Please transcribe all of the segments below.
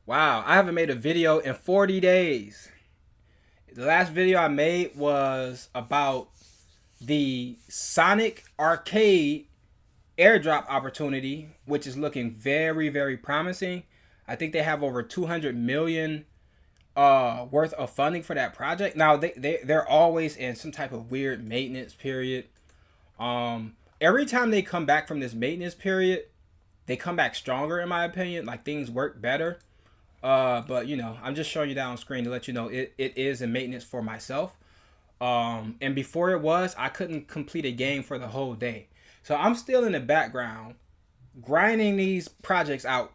Wow, I haven't made a video in 40 days. The last video I made was about the Sonic Arcade airdrop opportunity, which is looking very, very promising. I think they have over 200 million worth of funding for that project. Now they're always in some type of weird maintenance period. Every time they come back from this maintenance period, they come back stronger in my opinion. Like things work better. But you know, I'm just showing you that on screen to let you know it is in maintenance for myself. And before it was, I couldn't complete a game for the whole day. So I'm still in the background grinding these projects out.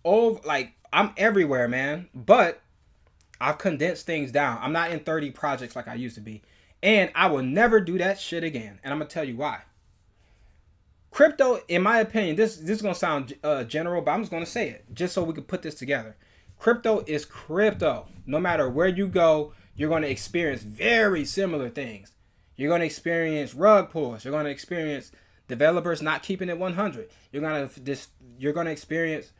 Oh, like I'm everywhere, man. But I've condensed things down. I'm not in 30 projects like I used to be. And I will never do that shit again. And I'm going to tell you why. Crypto, in my opinion, this is going to sound general, but I'm just going to say it just so we can put this together. Crypto is crypto. No matter where you go, you're going to experience very similar things. You're going to experience rug pulls. You're going to experience developers not keeping it 100. You're going to experience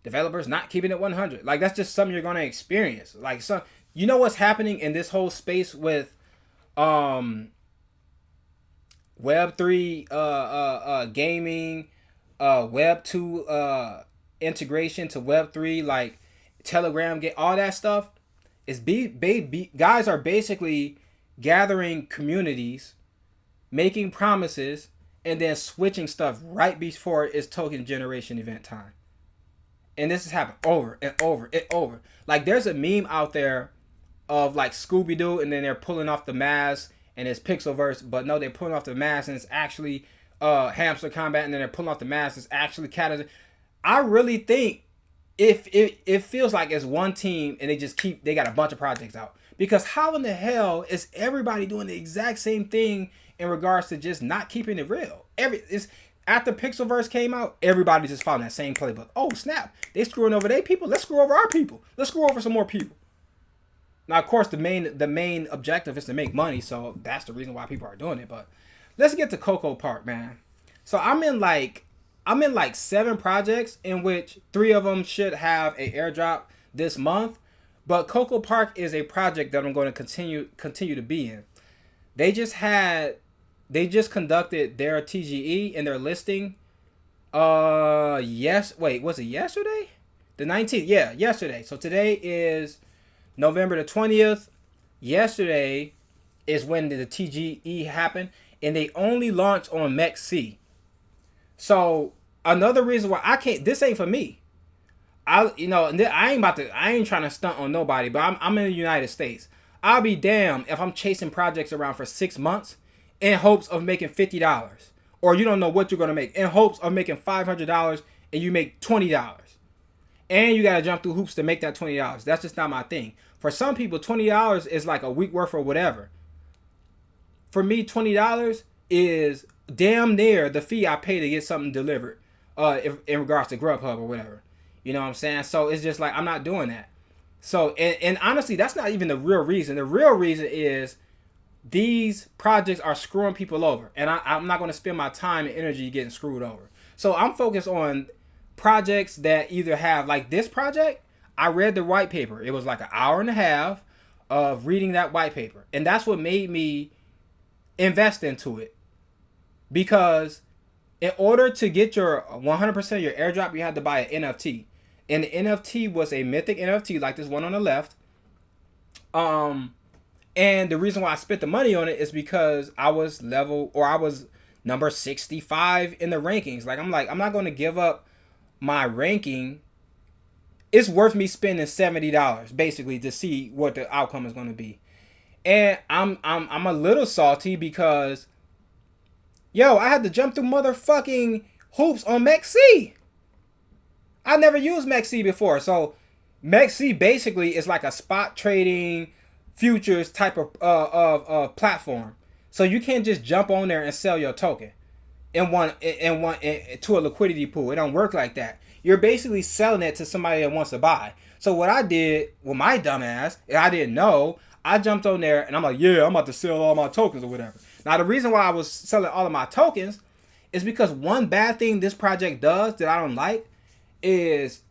developers not keeping it 100. Like that's just something you're going to experience. Like some, you know what's happening in this whole space with Web3 gaming, Web2 integration to Web3, like Telegram, get all that stuff. Is guys are basically gathering communities, making promises, and then switching stuff right before it's token generation event time. And this has happened over and over and over. Like there's a meme out there of like Scooby Doo, and then they're pulling off the mask, and it's Pixelverse, but no, they're pulling off the mask, and it's actually Hamster Combat, and then they're pulling off the mask, it's actually Cat. I really think if it feels like it's one team, and they got a bunch of projects out. Because how in the hell is everybody doing the exact same thing in regards to just not keeping it real? After Pixelverse came out, everybody just following that same playbook. Oh snap! They screwing over their people. Let's screw over our people. Let's screw over some more people. Now, of course, the main objective is to make money, so that's the reason why people are doing it. But let's get to Coco Park, man. So I'm in like 7 projects, in which 3 of them should have a airdrop this month. But Coco Park is a project that I'm going to continue to be in. They just conducted their TGE and their listing. Was it yesterday? The 19th. Yeah, yesterday. So today is November the 20th. Yesterday is when the TGE happened, and they only launched on MEXC. So another reason why I can't. This ain't for me. I ain't trying to stunt on nobody, but I'm in the United States. I'll be damned if I'm chasing projects around for 6 months in hopes of making $50, or you don't know what you're gonna make, in hopes of making $500 and you make $20, and you gotta jump through hoops to make that $20. That's just not my thing. For some people, $20 is like a week worth or whatever. For me, $20 is damn near the fee I pay to get something delivered, in regards to Grubhub or whatever. You know what I'm saying? So it's just like I'm not doing that. So and honestly, that's not even the real reason. The real reason is these projects are screwing people over, and I'm not going to spend my time and energy getting screwed over. So I'm focused on projects that either have, like this project, I read the white paper. It was like an hour and a half of reading that white paper, and that's what made me invest into it. Because in order to get your 100% of your airdrop, you had to buy an NFT, and the NFT was a mythic NFT like this one on the left. And the reason why I spent the money on it is because I was number 65 in the rankings. I'm not going to give up my ranking. It's worth me spending $70 basically to see what the outcome is going to be. And I'm a little salty because I had to jump through motherfucking hoops on MEXC. I never used MEXC before. So MEXC basically is like a spot trading futures type of platform. So you can't just jump on there and sell your token to a liquidity pool. It don't work like that. You're basically selling it to somebody that wants to buy. So what I did with my dumb ass, I didn't know, I jumped on there and I'm like, yeah, I'm about to sell all my tokens or whatever. Now the reason why I was selling all of my tokens is because one bad thing this project does that I don't like is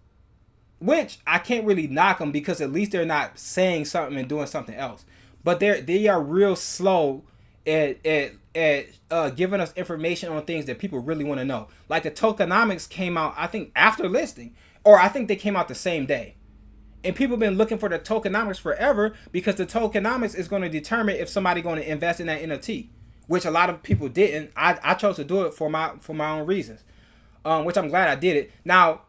which I can't really knock them because at least they're not saying something and doing something else. But they are real slow at giving us information on things that people really want to know. Like the tokenomics came out, I think, after listing, or I think they came out the same day. And people have been looking for the tokenomics forever because the tokenomics is going to determine if somebody going to invest in that NFT, which a lot of people didn't. I chose to do it for my own reasons, which I'm glad I did it. Now,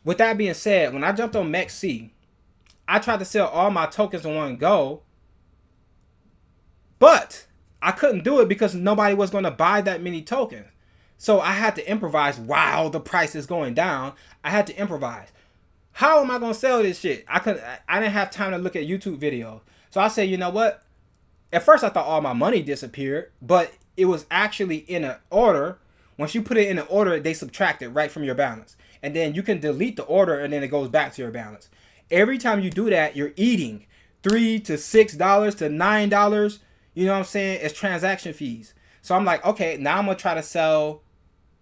with that being said, when I jumped on MEXC, I tried to sell all my tokens in one go, but I couldn't do it because nobody was going to buy that many tokens. So I had to improvise while the price is going down. I had to improvise. How am I going to sell this shit? I didn't have time to look at YouTube videos. So I said, you know what? At first I thought all my money disappeared, but it was actually in an order. Once you put it in an order, they subtract it right from your balance. And then you can delete the order and then it goes back to your balance. Every time you do that, you're eating $3 to $6 to $9. You know what I'm saying? It's transaction fees. So I'm like, okay, now I'm going to try to sell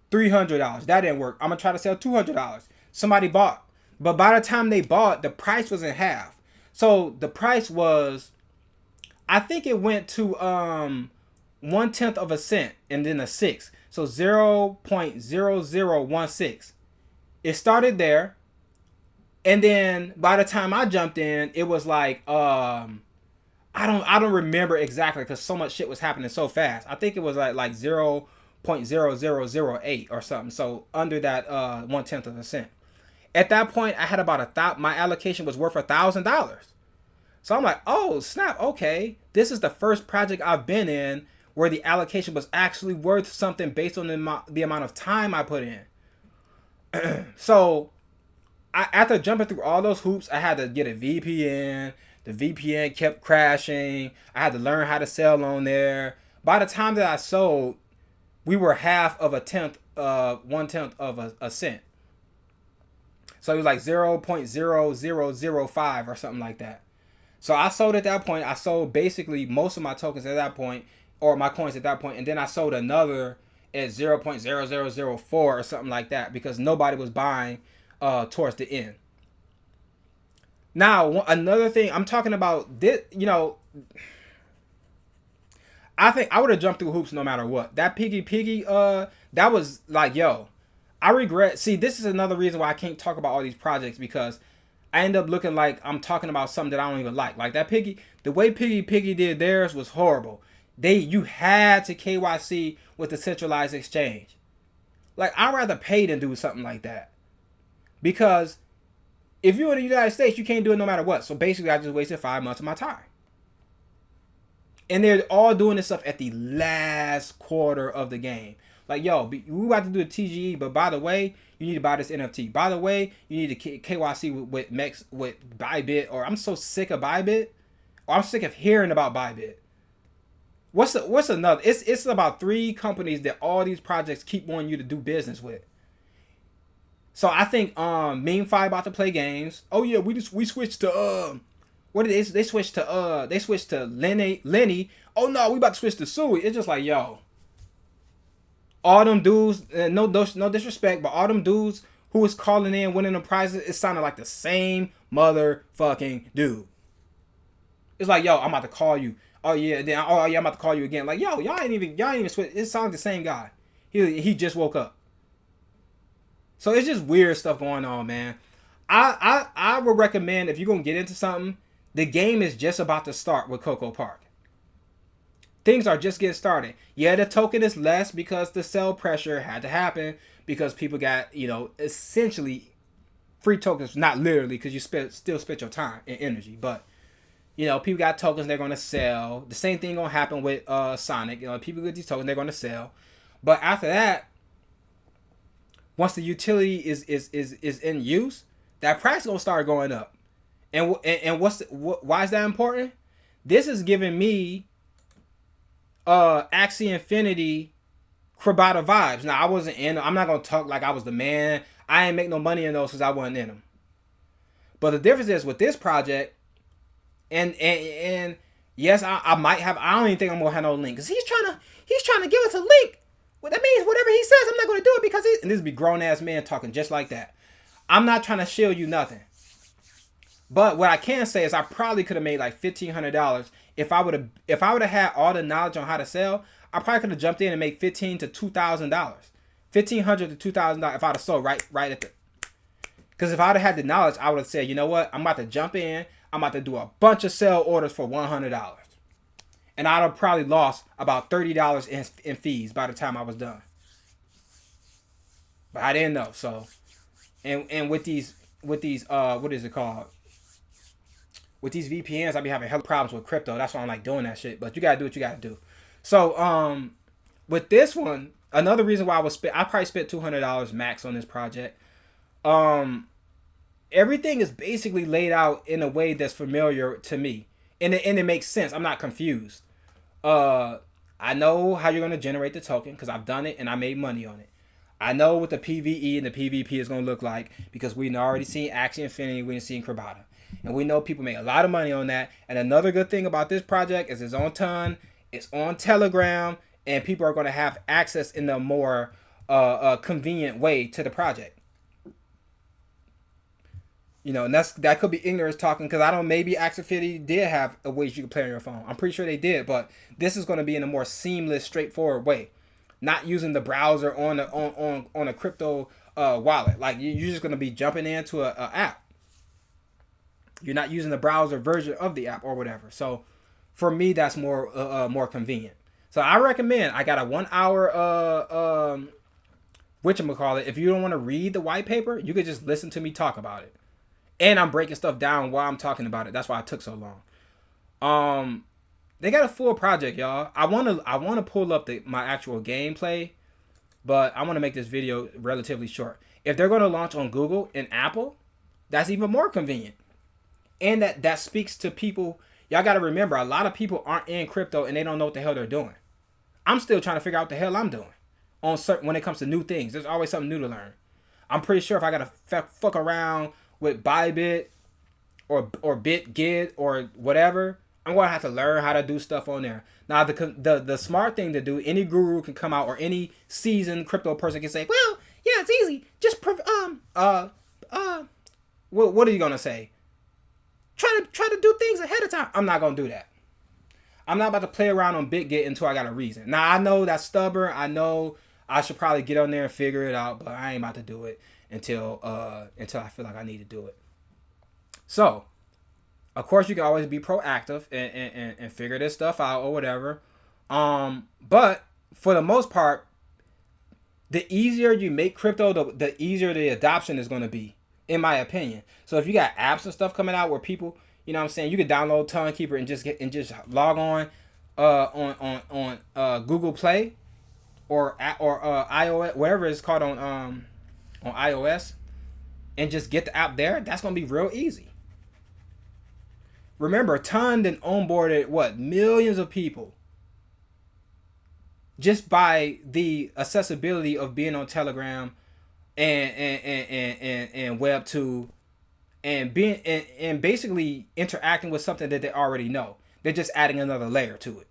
$300. That didn't work. I'm going to try to sell $200. Somebody bought. But by the time they bought, the price was in half. So the price was, I think it went to 1/10 of a cent and then a sixth. So 0.0016. It started there. And then by the time I jumped in, it was like, I don't remember exactly because so much shit was happening so fast. I think it was like 0.0008 or something. So under that 1/10 of a cent. At that point, I had about my allocation was worth $1,000. So I'm like, oh, snap. Okay. This is the first project I've been in where the allocation was actually worth something based on the amount of time I put in. So after jumping through all those hoops, I had to get a VPN. The VPN kept crashing. I had to learn how to sell on there. By the time that I sold, we were half of 1/10 of a cent. So it was like 0.0005 or something like that. So I sold at that point. I sold basically most of my tokens at that point, or my coins at that point, and then I sold another at 0.0004 or something like that because nobody was buying towards the end. Now, another thing I'm talking about, this, you know, I think I would have jumped through hoops no matter what. That piggy, that was like, yo, I regret. See, this is another reason why I can't talk about all these projects because I end up looking like I'm talking about something that I don't even like. Like that piggy, the way piggy did theirs was horrible. You had to KYC with the centralized exchange. Like I'd rather pay than do something like that. Because if you're in the United States, you can't do it no matter what. So basically I just wasted 5 months of my time. And they're all doing this stuff at the last quarter of the game. Like, yo, we about to do a TGE, but by the way, you need to buy this NFT. By the way, you need to KYC with Bybit, or I'm so sick of Bybit, or I'm sick of hearing about Bybit. What's another? It's about 3 companies that all these projects keep wanting you to do business with. So I think MemeFi about to play games. Oh yeah, we switched to what did they switched to Lenny. Oh no, we about to switch to Sui. It's just like, yo. All them dudes, no disrespect, but all them dudes who was calling in, winning the prizes, it sounded like the same motherfucking dude. It's like, yo, I'm about to call you. Oh yeah, I'm about to call you again. Like, yo, y'all ain't even switch. It sounds like the same guy. He just woke up. So it's just weird stuff going on, man. I would recommend if you're gonna get into something, the game is just about to start with Coco Park. Things are just getting started. Yeah, the token is less because the sell pressure had to happen because people got, you know, essentially free tokens. Not literally because you still spend your time and energy. But, you know, people got tokens they're going to sell. The same thing going to happen with Sonic. You know, people get these tokens they're going to sell. But after that, once the utility is in use, that price is going to start going up. And why is that important? This is giving me Axie Infinity crabada vibes. Now I wasn't in them. I'm not gonna talk like I was the man. I ain't make no money in those because I wasn't in them. But the difference is with this project, and yes, I might have. I don't even think I'm gonna have no link because he's trying to give us a link. Well, that means whatever he says, I'm not gonna do it because and this be grown ass man talking just like that. I'm not trying to shield you nothing. But what I can say is I probably could have made like $1,500 if I would have had all the knowledge on how to sell. I probably could have jumped in and made $1,500 to $2,000, $1,500 to $2,000 if I'd have sold right at the. Because if I'd have had the knowledge, I would have said, you know what, I'm about to jump in. I'm about to do a bunch of sell orders for $100, and I'd have probably lost about $30 in fees by the time I was done. But I didn't know. So, and with these what is it called? With these VPNs, I be having hell problems with crypto. That's why I'm like doing that shit. But you gotta do what you gotta do. So with this one, another reason why I probably spent $200 max on this project. Everything is basically laid out in a way that's familiar to me, and it makes sense. I'm not confused. I know how you're gonna generate the token because I've done it and I made money on it. I know what the PVE and the PvP is gonna look like because we've already seen Axie Infinity, we've seen Crabada. And we know people make a lot of money on that. And another good thing about this project is it's on Ton, it's on Telegram, and people are going to have access in a more convenient way to the project. You know, and that could be ignorance talking because I don't. Maybe Axie Infinity did have a way you could play on your phone. I'm pretty sure they did, but this is going to be in a more seamless, straightforward way, not using the browser on a crypto wallet. Like you're just going to be jumping into a app. You're not using the browser version of the app or whatever. So for me, that's more convenient. So I recommend. I got a 1 hour whatchamacallit. If you don't want to read the white paper, you could just listen to me talk about it. And I'm breaking stuff down while I'm talking about it. That's why it took so long. They got a full project, y'all. I wanna pull up my actual gameplay, but I want to make this video relatively short. If they're gonna launch on Google and Apple, that's even more convenient. And that speaks to people. Y'all got to remember, a lot of people aren't in crypto and they don't know what the hell they're doing. I'm still trying to figure out what the hell I'm doing when it comes to new things. There's always something new to learn. I'm pretty sure if I got to fuck around with Bybit or BitGit or whatever, I'm going to have to learn how to do stuff on there. Now, the smart thing to do, any guru can come out or any seasoned crypto person can say, well, yeah, it's easy. Just, what are you going to say? Try to do things ahead of time. I'm not gonna do that. I'm not about to play around on BitGit until I got a reason. Now I know that's stubborn. I know I should probably get on there and figure it out, but I ain't about to do it until I feel like I need to do it. So, of course, you can always be proactive and figure this stuff out or whatever. But for the most part, the easier you make crypto, the easier the adoption is going to be, in my opinion. So if you got apps and stuff coming out where people, you know what I'm saying, you can download Timekeeper and just log on Google Play or iOS, whatever it's called on iOS, and just get the app there. That's gonna be real easy. Remember, Ton then onboarded millions of people just by the accessibility of being on Telegram and Web2 and being and basically interacting with something that they already know. They're just adding another layer to it.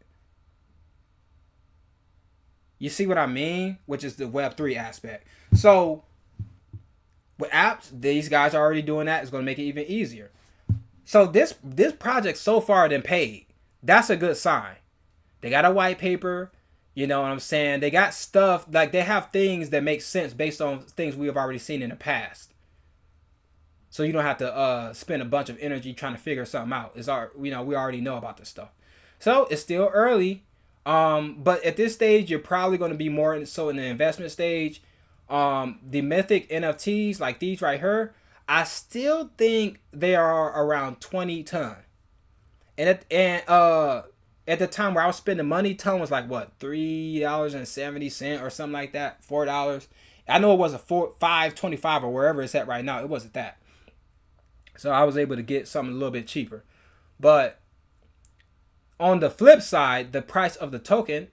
You see what I mean? Which is the Web3 aspect. So with apps, these guys are already doing that. It's going to make it even easier. So this project so far done paid. That's a good sign. They got a white paper. You know what I'm saying? They got stuff, like they have things that make sense based on things we have already seen in the past. So you don't have to spend a bunch of energy trying to figure something out. We already know about this stuff. So it's still early. But at this stage, you're probably going to be more in the investment stage. The mythic NFTs like these right here, I still think they are around 20 ton. At the time where I was spending money, ton was like what, $3.70 or something like that, $4. I know it wasn't $5.25 or wherever it's at right now. It wasn't that. So I was able to get something a little bit cheaper. But on the flip side, the price of the token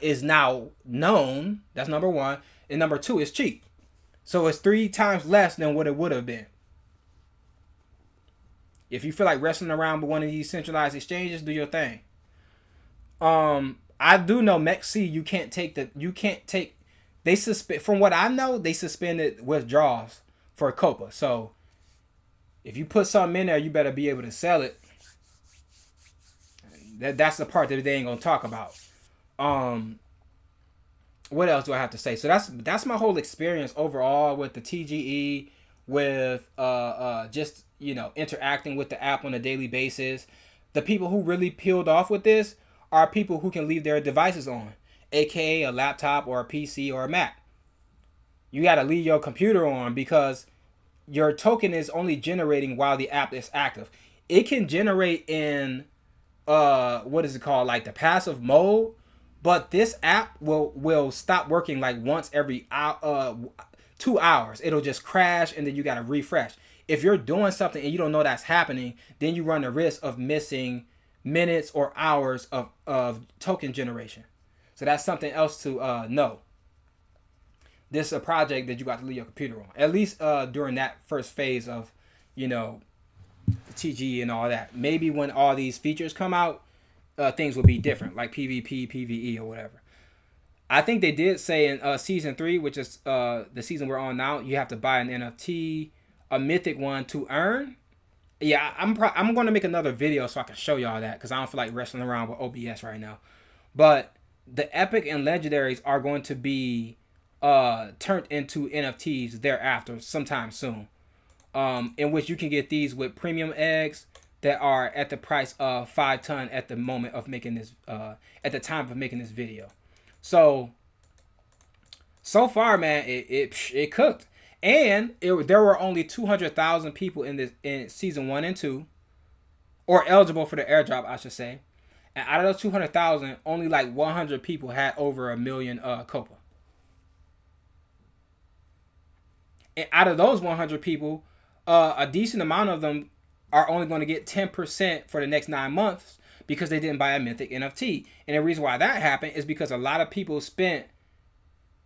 is now known. That's number one. And number two, it's cheap. So it's 3 times less than what it would have been. If you feel like wrestling around with one of these centralized exchanges, do your thing. I do know MEXC, from what I know, they suspended withdrawals for Copa. So if you put something in there, you better be able to sell it. That's the part that they ain't gonna talk about. What else do I have to say? So that's my whole experience overall with the TGE, with just interacting with the app on a daily basis. The people who really peeled off with this are people who can leave their devices on, aka a laptop or a PC or a Mac. You got to leave your computer on because your token is only generating while the app is active. It can generate in what is it called, like the passive mode, but this app will stop working like once every 2 hours. It'll just crash and then you got to refresh. If you're doing something and you don't know that's happening, then you run the risk of missing minutes or hours of token generation. So that's something else to know. This is a project that you got to leave your computer on, at least during that first phase of TG and all that. Maybe when all these features come out, things will be different, like PvP, PvE, or whatever. I think they did say in season 3, which is the season we're on now, you have to buy an NFT, a mythic one, to earn. Yeah, I'm going to make another video so I can show y'all that, because I don't feel like wrestling around with OBS right now. But the epic and legendaries are going to be turned into NFTs thereafter sometime soon, in which you can get these with premium eggs that are at the price of 5 ton at the moment of making this at the time of making this video. So far, man, it cooked. And there were only 200,000 people in season 1 and 2, or eligible for the airdrop, I should say. And out of those 200,000, only like 100 people had over 1 million Copa. And out of those 100 people, a decent amount of them are only going to get 10% for the next 9 months because they didn't buy a mythic NFT. And the reason why that happened is because a lot of people spent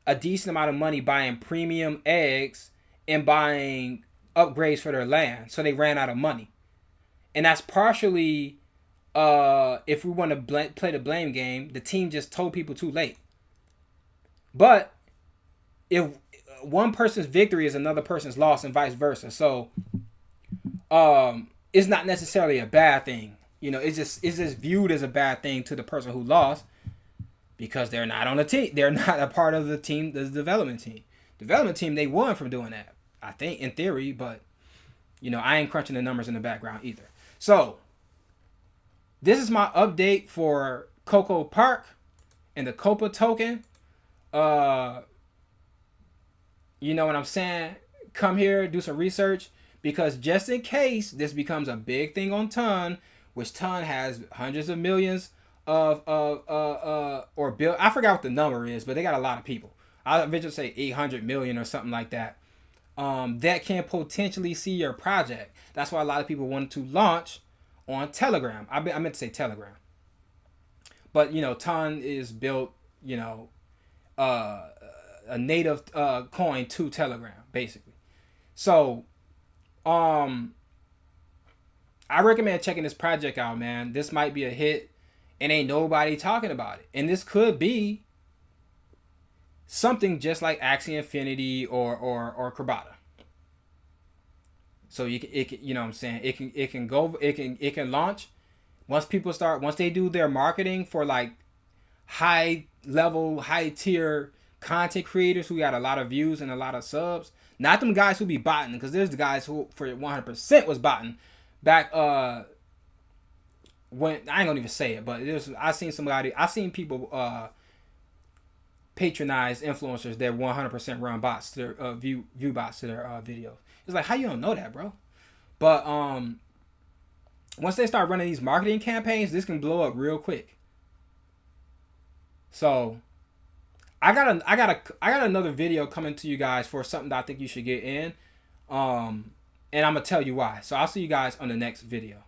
a decent amount of money buying premium eggs and buying upgrades for their land, so they ran out of money. And that's partially, if we want to play the blame game, the team just told people too late. But if one person's victory is another person's loss and vice versa, so it's not necessarily a bad thing. It's just viewed as a bad thing to the person who lost, because they're not on the team. They're not a part of the team, the development team. Development team, they won from doing that, I think, in theory, but I ain't crunching the numbers in the background either. So this is my update for Coco Park and the Copa token. You know what I'm saying? Come here, do some research, because just in case this becomes a big thing on Ton, which Ton has hundreds of millions or bill. I forgot what the number is, but they got a lot of people. I'll eventually say 800 million or something like that. That can potentially see your project. That's why a lot of people wanted to launch on Telegram. I meant to say Telegram, but Ton is built, a native coin to Telegram, basically. So, I recommend checking this project out, man. This might be a hit, and ain't nobody talking about it. And this could be something just like Axie Infinity or Crabada. So it can, you know what I'm saying? It can launch once they do their marketing for like high tier content creators who got a lot of views and a lot of subs. Not them guys who be botting, because there's the guys who for 100% was botting back when I ain't gonna even say it, but I seen people patronize influencers that 100% run bots to their view bots to their videos. It's like, how you don't know that, bro? But once they start running these marketing campaigns, this can blow up real quick. So I got another video coming to you guys for something that I think you should get in, and I'm gonna tell you why. So I'll see you guys on the next video.